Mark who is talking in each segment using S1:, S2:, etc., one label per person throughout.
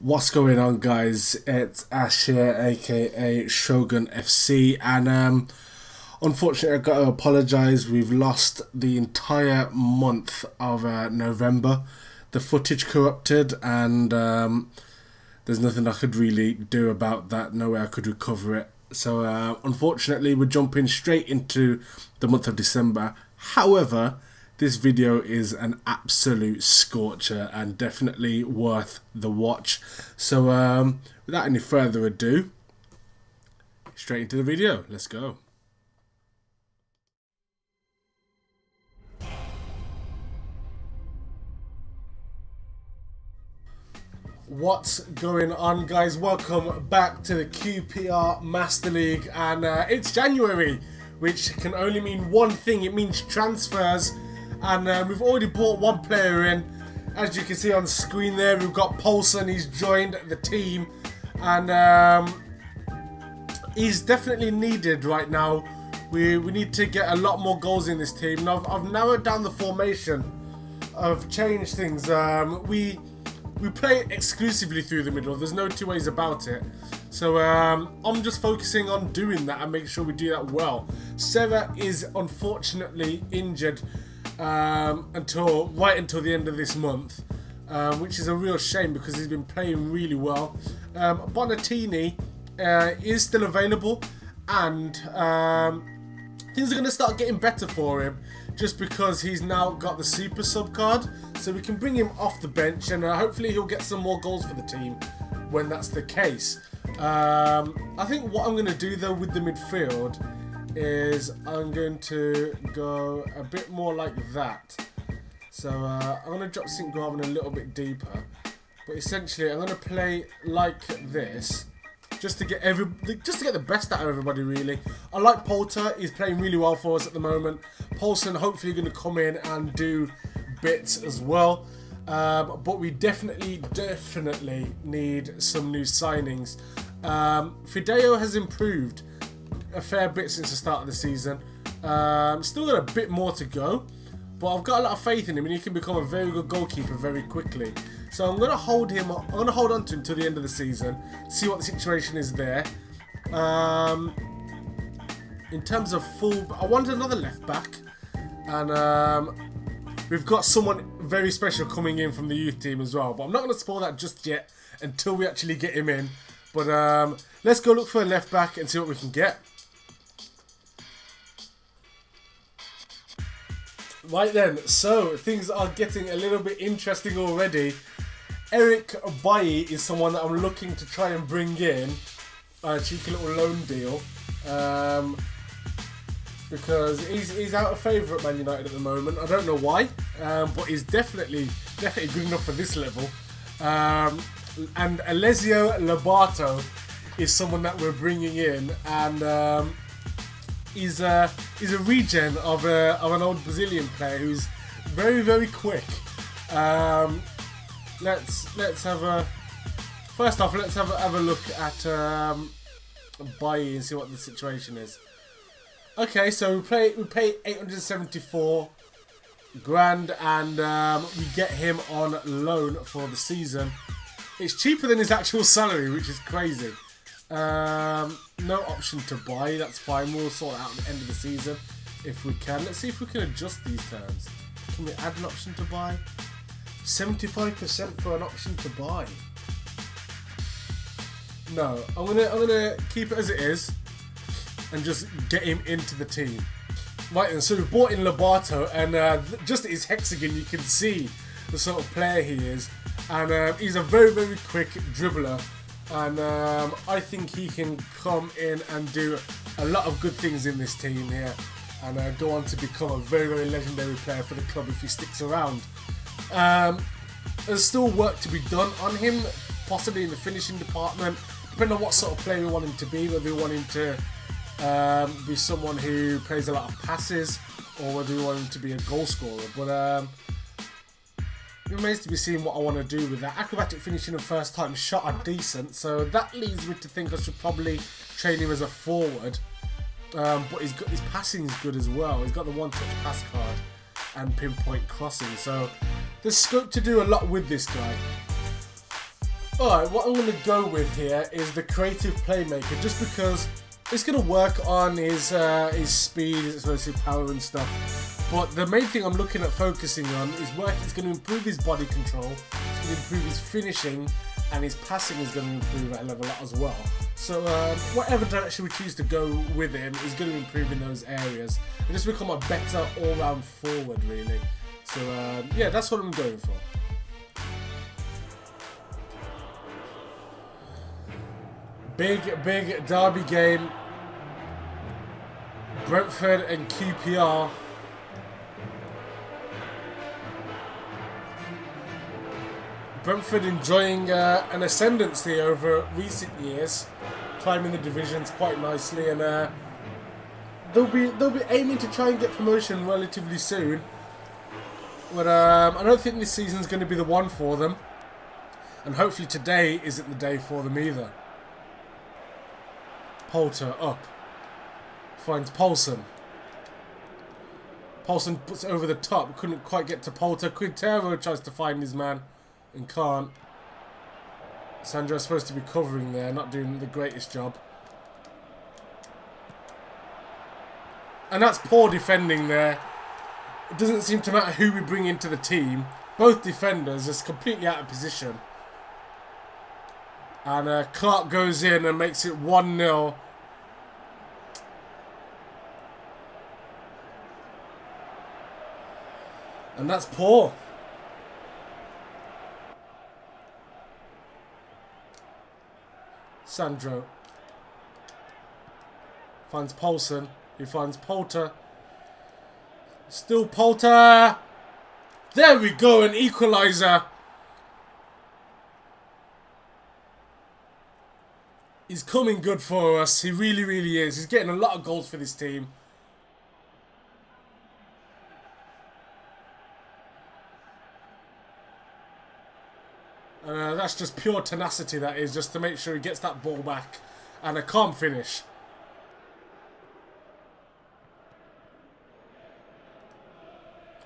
S1: What's going on, guys? It's Ash here, aka Shogun FC, and unfortunately I've got to apologise. We've lost the entire month of November. The footage corrupted, and there's nothing I could really do about that. No way I could recover it. So unfortunately we're jumping straight into the month of December. However, this video is an absolute scorcher and definitely worth the watch. So without any further ado, straight into the video. Let's go. What's going on, guys? Welcome back to the QPR Master League, and it's January, which can only mean one thing. It means transfers. And we've already brought one player in. As you can see on the screen there, we've got Paulson. He's joined the team, and he's definitely needed right now. We need to get a lot more goals in this team. Now, I've narrowed down the formation. I've changed things. We play exclusively through the middle. There's no two ways about it. So I'm just focusing on doing that and making sure we do that well. Sarah is unfortunately injured until the end of this month, which is a real shame because he's been playing really well. BONATINI is still available, and things are going to start getting better for him just because he's now got the super sub card, so we can bring him off the bench, and hopefully he'll get some more goals for the team when that's the case. I think what I'm going to do though with the midfield is I'm going to go a bit more like that. So I'm going to drop St. Graven a little bit deeper, but essentially I'm going to play like this just to get the best out of everybody, really. I like Poulter. He's playing really well for us at the moment. Paulson hopefully going to come in and do bits as well. But we definitely need some new signings. Fideo has improved a fair bit since the start of the season. Still got a bit more to go, but I've got a lot of faith in him, and he can become a very good goalkeeper very quickly. So I'm going to hold him. I'm going to hold on to him till the end of the season, see what the situation is there. In terms of full, I wanted another left back, and we've got someone very special coming in from the youth team as well. But I'm not going to spoil that just yet until we actually get him in. But let's go look for a left back and see what we can get. Right then, so things are getting a little bit interesting already. Eric Bailly is someone that I'm looking to try and bring in, a cheeky little loan deal, because he's out of favour at Man United at the moment. I don't know why, but he's definitely good enough for this level. And Alessio Lobato is someone that we're bringing in, and he's a regen of an old Brazilian player who's very quick. Let's have a first off. Let's have a look at Bailly and see what the situation is. Okay, so we pay 874 grand, and we get him on loan for the season. It's cheaper than his actual salary, which is crazy. No option to buy, that's fine. We'll sort it out at the end of the season if we can. Let's see if we can adjust these terms. Can we add an option to buy? 75% for an option to buy. No, I'm gonna keep it as it is and just get him into the team. Right then, so we've bought in Lobato, and just at his hexagon you can see the sort of player he is, and he's a very quick dribbler. And I think he can come in and do a lot of good things in this team here, and go on to become a very legendary player for the club if he sticks around. There's still work to be done on him, possibly in the finishing department, depending on what sort of player we want him to be, whether we want him to be someone who plays a lot of passes, or whether we want him to be a goal scorer. But it remains to be seen what I want to do with that. Acrobatic finishing and first time shot are decent, so that leads me to think I should probably train him as a forward. But his passing is good as well. He's got the one-touch pass card and pinpoint crossing, so there's scope to do a lot with this guy. Alright, what I'm going to go with here is the creative playmaker, just because it's going to work on his speed, his explosive power and stuff. But the main thing I'm looking at focusing on is it's going to improve his body control, it's going to improve his finishing, and his passing is going to improve at a level as well. So whatever direction we choose to go with him is going to improve in those areas and just become a better all-round forward, really. So yeah, that's what I'm going for. Big derby game. Brentford and QPR. Brentford enjoying an ascendancy over recent years, climbing the divisions quite nicely, and they'll be aiming to try and get promotion relatively soon. But I don't think this season's going to be the one for them, and hopefully today isn't the day for them either. Poulter up. Finds Paulson. Paulson puts it over the top. Couldn't quite get to Poulter. Quintero tries to find his man and can't. Sandro's supposed to be covering there, not doing the greatest job. And that's poor defending there. It doesn't seem to matter who we bring into the team. Both defenders just completely out of position. And Clark goes in and makes it 1-0. And that's poor. Sandro finds Paulson. He finds Poulter. Still Poulter. There we go, an equaliser. He's coming good for us. He really, really is. He's getting a lot of goals for this team. And that's just pure tenacity, that is, just to make sure he gets that ball back. And a calm finish.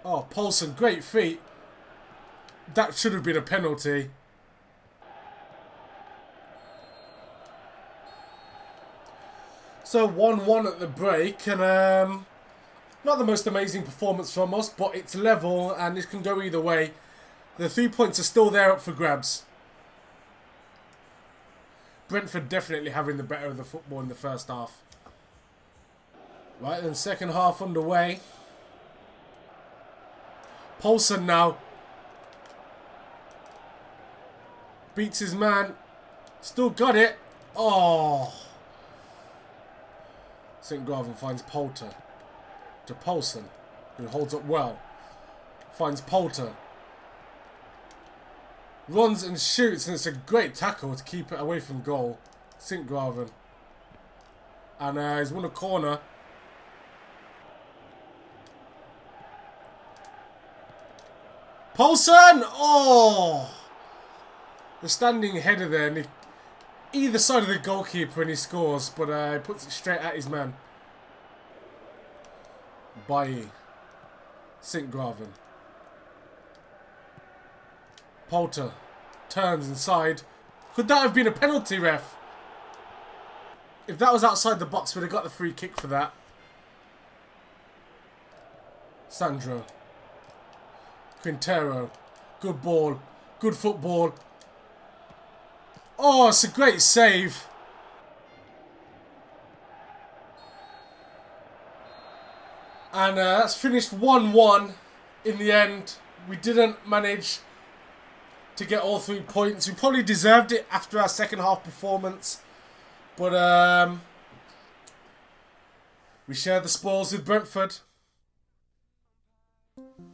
S1: Oh, Paulson, great feet. That should have been a penalty. So 1-1 at the break, and not the most amazing performance from us, but it's level and it can go either way. The 3 points are still there up for grabs. Brentford definitely having the better of the football in the first half. Right, then second half underway. Paulson now. Beats his man. Still got it. Oh. St. Graven finds Poulter. To Paulson, who holds up well. Finds Poulter. Runs and shoots, and it's a great tackle to keep it away from goal. St. Graven. And he's won a corner. Paulson! Oh! The standing header there, and either side of the goalkeeper, and he scores, but he puts it straight at his man. Bailly. St. Graven. Poulter turns inside. Could that have been a penalty, ref? If that was outside the box, we'd have got the free kick for that. Sandro. Quintero. Good ball. Good football. Oh, it's a great save. And that's finished 1-1 in the end. We didn't manage to get all 3 points. We probably deserved it after our second half performance. But we share the spoils with Brentford.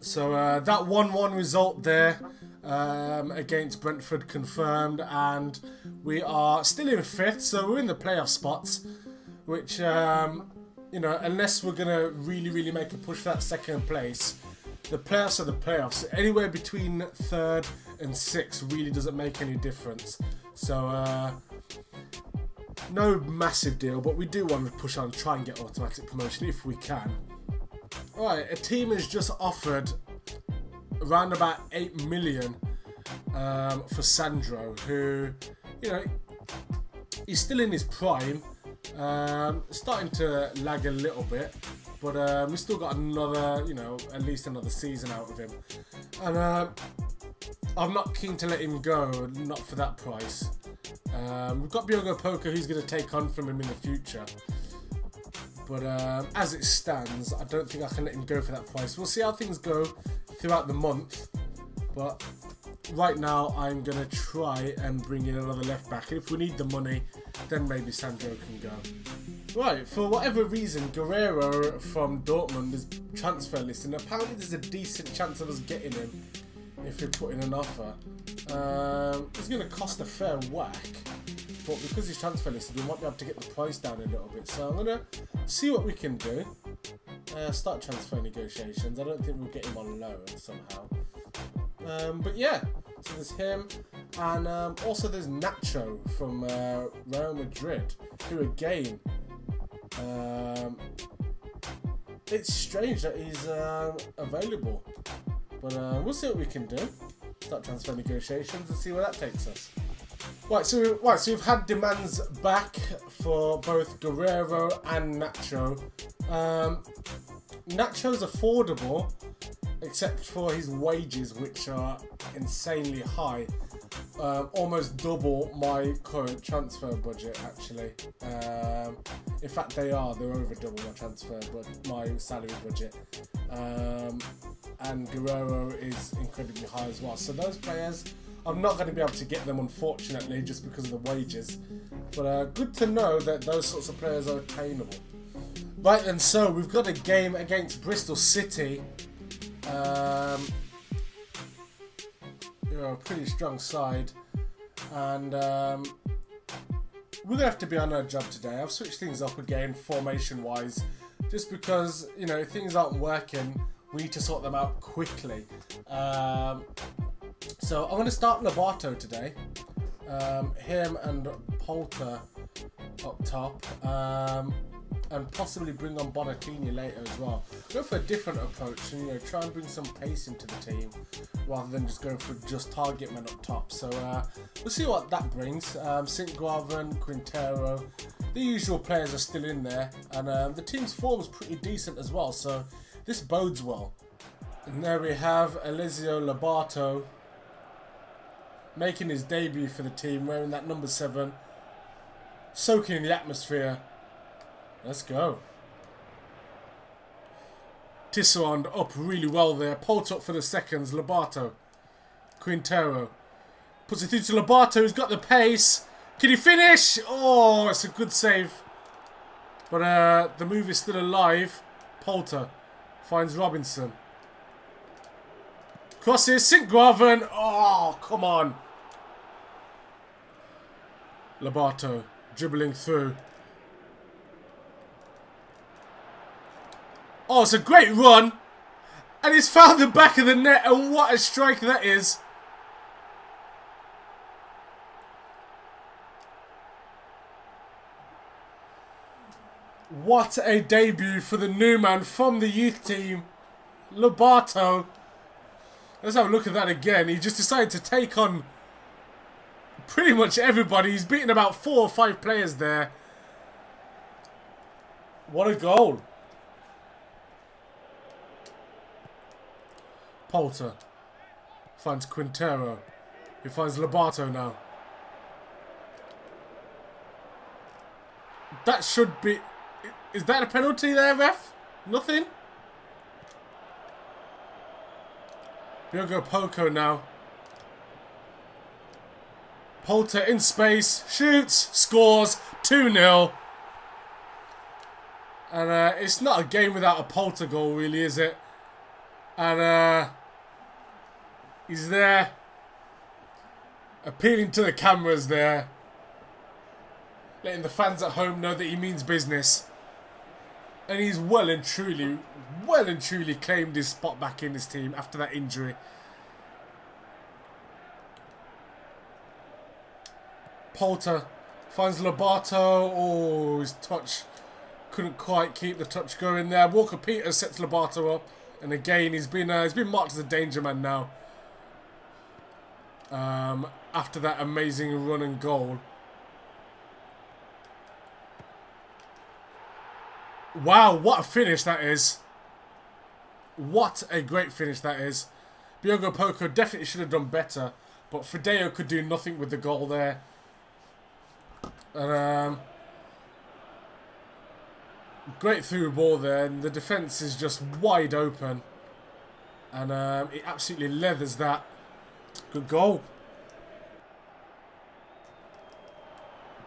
S1: So that 1-1 result there against Brentford confirmed, and we are still in 5th, so we're in the playoff spots, which, you know, unless we're going to really make a push for that second place, the playoffs are the playoffs. Anywhere between 3rd and 6th really doesn't make any difference. So, no massive deal, but we do want to push on, try and get automatic promotion if we can. Alright, a team has just offered around about 8 million for Sandro, who, you know, he's still in his prime, starting to lag a little bit, but we've still got another, you know, at least another season out of him, and I'm not keen to let him go, not for that price. We've got Biogo Poker, who's going to take on from him in the future. But as it stands, I don't think I can let him go for that price. We'll see how things go throughout the month. But right now, I'm going to try and bring in another left back. And if we need the money, then maybe Sandro can go. Right, for whatever reason, Guerrero from Dortmund is transfer list. And apparently there's a decent chance of us getting him if we put in an offer. It's going to cost a fair whack. But because he's transfer listed, we might be able to get the price down a little bit. So I'm going to see what we can do. Start transfer negotiations. I don't think we'll get him on loan somehow. But yeah, so there's him. And also there's Nacho from Real Madrid, who again, it's strange that he's available. But we'll see what we can do. Start transfer negotiations and see where that takes us. Right, so we've had demands back for both Guerrero and Nacho. Nacho's affordable, except for his wages, which are insanely high. Almost double my current transfer budget, actually. In fact, they're over double my transfer, but my salary budget. And Guerrero is incredibly high as well. So those players, I'm not going to be able to get them, unfortunately, just because of the wages. But good to know that those sorts of players are attainable. Right, and so we've got a game against Bristol City. You know, a pretty strong side. And we're going to have to be on our job today. I've switched things up again, formation-wise, just because, you know, things aren't working. We need to sort them out quickly. So I'm going to start Lobato today. Him and Polter up top. And possibly bring on Bonatini later as well. Go for a different approach and, you know, try and bring some pace into the team rather than just going for just target men up top. So we'll see what that brings. Sint-Graven, Quintero, the usual players are still in there, and the team's form is pretty decent as well. So this bodes well. And there we have Elizio Lobato making his debut for the team, wearing that number 7, soaking in the atmosphere. Let's go. Tisserand up really well there. Polt up for the seconds. Lobato. Quintero. Puts it through to Lobato, who's got the pace. Can he finish? Oh, it's a good save. But the move is still alive. Polter finds Robinson. Crosses. Sint-Graven. Oh, come on. Lobato dribbling through. Oh, it's a great run. And he's found the back of the net. And what a strike that is. What a debut for the new man from the youth team, Lobato. Let's have a look at that again. He just decided to take on pretty much everybody. He's beaten about 4 or 5 players there. What a goal. Polter finds Quintero. He finds Lobato now. That should be... Is that a penalty there, ref? Nothing? Biogo Poco now. Polter in space. Shoots. Scores. 2-0. And it's not a game without a Polter goal, really, is it? And he's there, appealing to the cameras there, letting the fans at home know that he means business. And he's well and truly claimed his spot back in his team after that injury. Polter finds Lobato. Oh, his touch couldn't quite keep the touch going there. Walker Peters sets Lobato up. And again, he's been marked as a danger man now. after that amazing run and goal. Wow, what a finish that is. What a great finish that is. Diogo Poco definitely should have done better, but Fideo could do nothing with the goal there. And, great through ball there, and the defence is just wide open. And it absolutely leathers that. Good goal.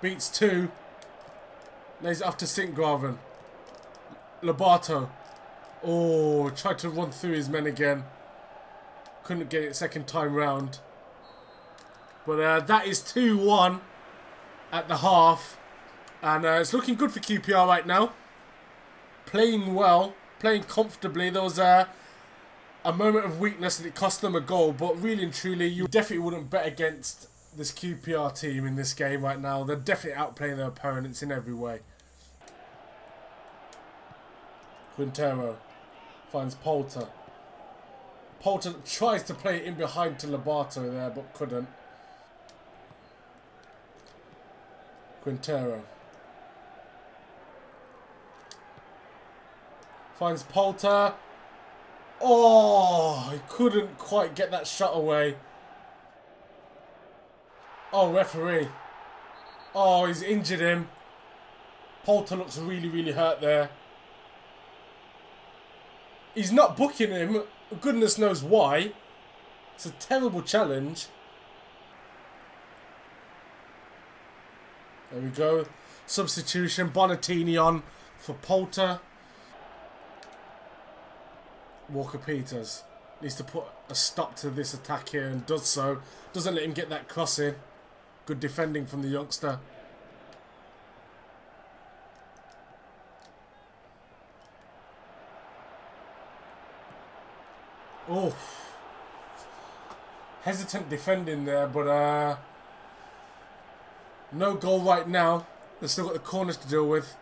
S1: Beats 2. Lays it off to Sintgraven. Lobato. Oh, tried to run through his men again. Couldn't get it second time round. But that is 2-1 at the half. And it's looking good for QPR right now. Playing well. Playing comfortably. There was a moment of weakness that it cost them a goal. But really and truly, you definitely wouldn't bet against this QPR team in this game right now. They're definitely outplaying their opponents in every way. Quintero finds Poulter. Poulter tries to play it in behind to Lobato there, but couldn't. Quintero finds Poulter. Oh, he couldn't quite get that shot away. Oh, referee. Oh, he's injured him. Poulter looks really, really hurt there. He's not booking him. Goodness knows why. It's a terrible challenge. There we go. Substitution. Bonatini on for Poulter. Walker-Peters needs to put a stop to this attack here and does so. Doesn't let him get that cross in. Good defending from the youngster. Oh, hesitant defending there, but no goal right now. They've still got the corners to deal with.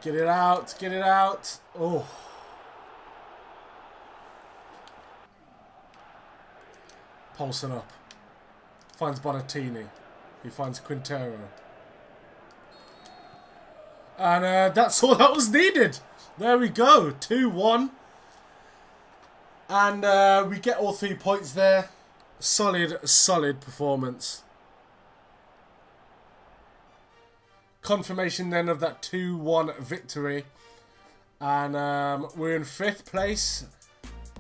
S1: Get it out, get it out. Oh. Paulson up. Finds Bonatini. He finds Quintero. And that's all that was needed. There we go. 2-1. And we get all 3 points there. Solid, solid performance. Confirmation then of that 2-1 victory. And we're in 5th place.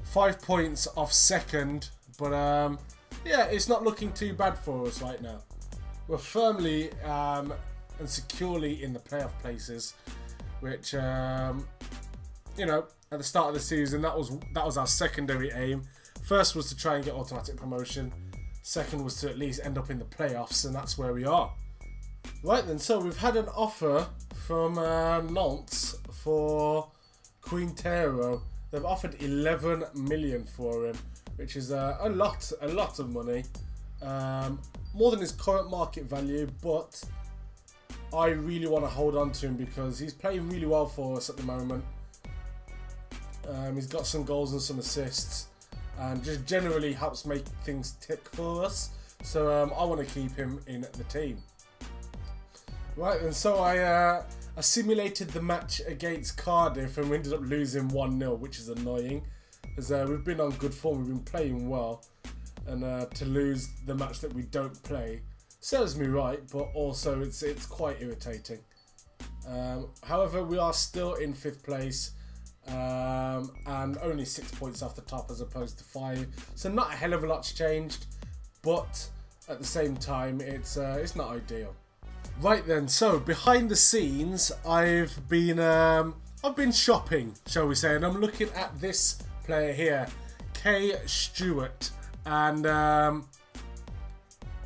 S1: 5 points off 2nd. But yeah, it's not looking too bad for us right now. We're firmly and securely in the playoff places, which you know, at the start of the season, that was our secondary aim. First was to try and get automatic promotion. Second was to at least end up in the playoffs, and that's where we are. Right then, so we've had an offer from Nantes for Quintero. They've offered 11 million for him, which is a lot of money. More than his current market value, but I really want to hold on to him because he's playing really well for us at the moment. He's got some goals and some assists, and just generally helps make things tick for us. So I want to keep him in the team. Right, and so I simulated the match against Cardiff, and we ended up losing 1-0, which is annoying. Because we've been on good form, we've been playing well, and to lose the match that we don't play serves me right, but also it's quite irritating. However, we are still in 5th place, and only 6 points off the top as opposed to 5, so not a hell of a lot's changed, but at the same time it's not ideal. Right then, so behind the scenes, I've been shopping, shall we say, and I'm looking at this player here, Kay Stewart, and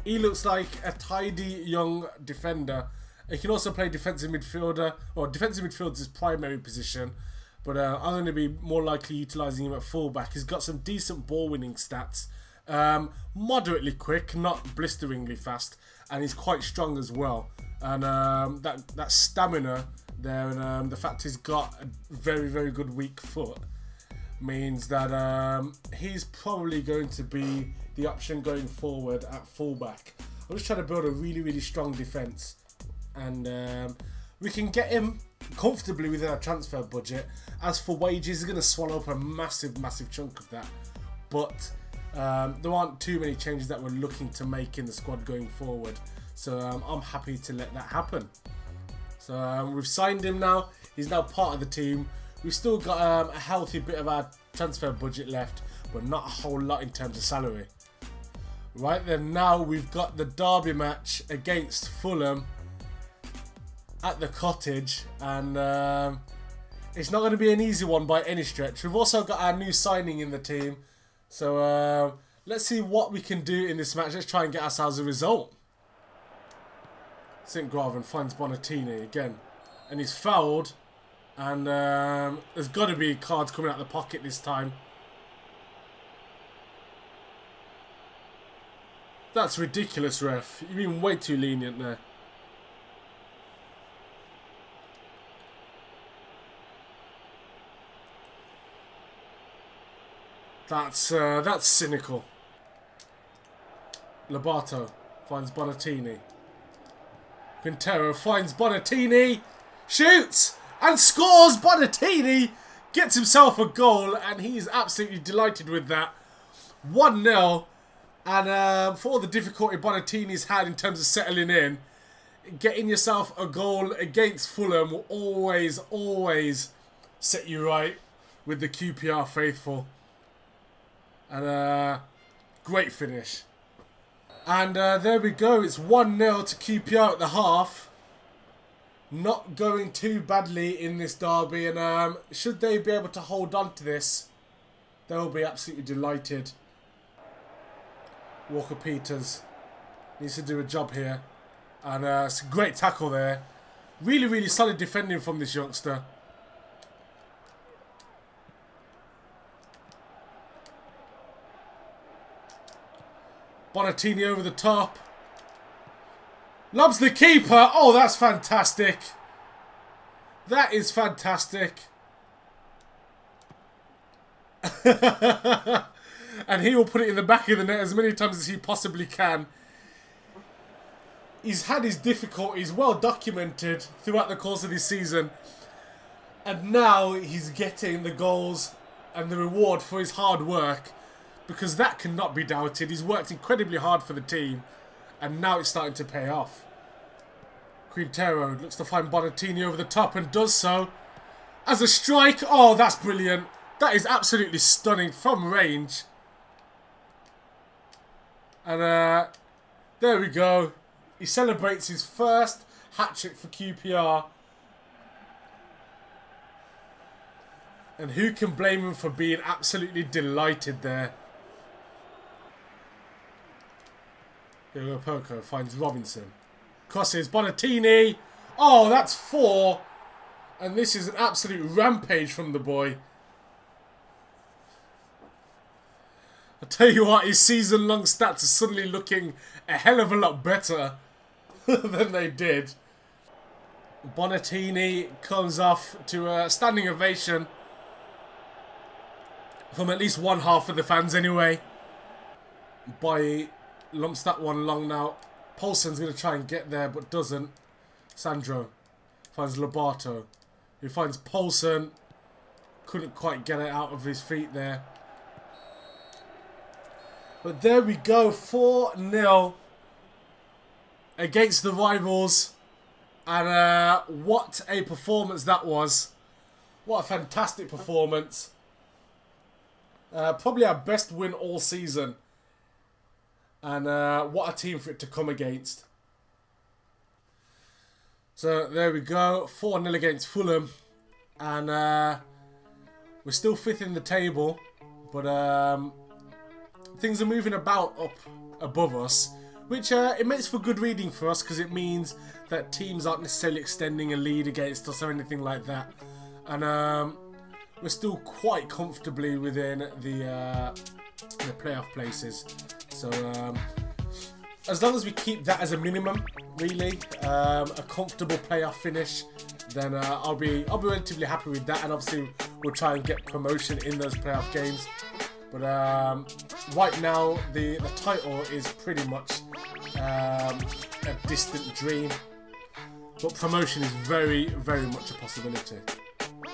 S1: he looks like a tidy young defender. He can also play defensive midfielder, or defensive midfield is his primary position, but I'm going to be more likely utilising him at fullback. He's got some decent ball winning stats, moderately quick, not blisteringly fast, and he's quite strong as well. And that stamina there, and the fact he's got a very, very good weak foot means that he's probably going to be the option going forward at fullback. I'm just trying to build a really, really strong defence, and we can get him comfortably within our transfer budget. As for wages, he's going to swallow up a massive, massive chunk of that. But there aren't too many changes that we're looking to make in the squad going forward. So I'm happy to let that happen. So we've signed him now. He's now part of the team. We've still got a healthy bit of our transfer budget left, but not a whole lot in terms of salary. Right then, now we've got the derby match against Fulham at the Cottage, and it's not going to be an easy one by any stretch. We've also got our new signing in the team, so let's see what we can do in this match. Let's try and get ourselves a result. St. Graven finds Bonatini again, and he's fouled, and there's got to be cards coming out of the pocket this time. That's ridiculous, ref. You've been way too lenient there. That's cynical. Lobato finds Bonatini. Quintero finds Bonatini, shoots and scores. Bonatini gets himself a goal, and he's absolutely delighted with that. 1-0. And for all the difficulty Bonatini's had in terms of settling in, getting yourself a goal against Fulham will always, always set you right with the QPR faithful. And great finish. And there we go. It's 1-0 to QPR at the half. Not going too badly in this derby. And should they be able to hold on to this, they'll be absolutely delighted. Walker-Peters needs to do a job here. And it's a great tackle there. Really, really solid defending from this youngster. Bonatini over the top. Lobs the keeper. Oh, that's fantastic. That is fantastic. And he will put it in the back of the net as many times as he possibly can. He's had his difficulties well documented throughout the course of this season. And now he's getting the goals and the reward for his hard work. Because that cannot be doubted. He's worked incredibly hard for the team. And now it's starting to pay off. Quintero looks to find Bonatini over the top and does so. As a strike. Oh, that's brilliant. That is absolutely stunning from range. And there we go. He celebrates his first hat-trick for QPR. And who can blame him for being absolutely delighted there? Poco finds Robinson. Crosses Bonatini. Oh, that's 4. And this is an absolute rampage from the boy. I tell you what, his season-long stats are suddenly looking a hell of a lot better than they did. Bonatini comes off to a standing ovation from at least one half of the fans anyway. Boy lumps that one long now. Paulson's going to try and get there but doesn't. Sandro finds Lobato, who finds Paulson. Couldn't quite get it out of his feet there. But there we go, 4-0 against the rivals. And what a performance that was. What a fantastic performance. Probably our best win all season. And what a team for it to come against. So there we go, 4-0 against Fulham. And we're still 5th in the table. But things are moving about up above us, which it makes for good reading for us, because it means that teams aren't necessarily extending a lead against us or anything like that. And we're still quite comfortably within the playoff places. So as long as we keep that as a minimum, really, a comfortable playoff finish, then I'll be relatively happy with that. And obviously we'll try and get promotion in those playoff games. But right now the title is pretty much a distant dream. But promotion is very, very much a possibility.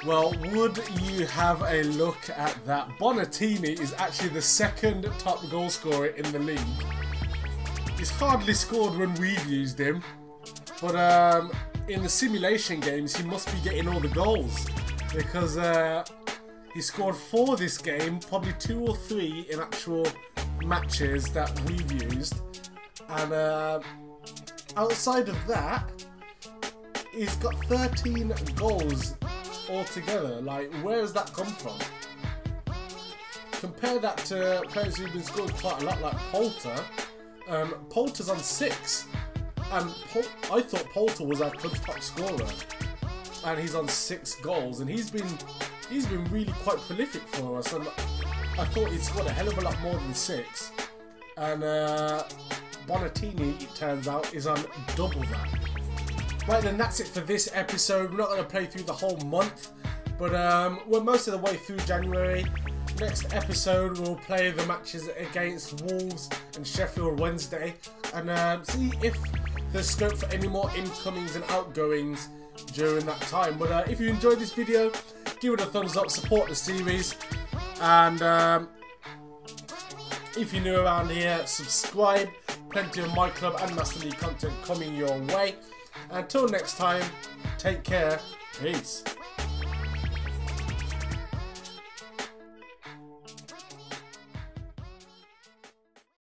S1: Well, would you have a look at that? Bonatini is actually the second top goal scorer in the league. He's hardly scored when we've used him, but in the simulation games he must be getting all the goals, because he scored 4 this game, probably 2 or 3 in actual matches that we've used, and outside of that he's got 13 goals altogether. Like, where has that come from? Compare that to players who've been scoring quite a lot, like Poulter. Poulter's on 6, and I thought Poulter was our club's top scorer, and he's on 6 goals, and he's been really quite prolific for us. And I thought he'd scored a hell of a lot more than 6, and Bonatini, it turns out, is on double that. Right then, that's it for this episode. We're not going to play through the whole month, but we're most of the way through January. Next episode we'll play the matches against Wolves and Sheffield Wednesday, and see if there's scope for any more incomings and outgoings during that time. But if you enjoyed this video, give it a thumbs up, support the series, and if you're new around here, subscribe. Plenty of My Club and Master League content coming your way. Until next time, take care, peace.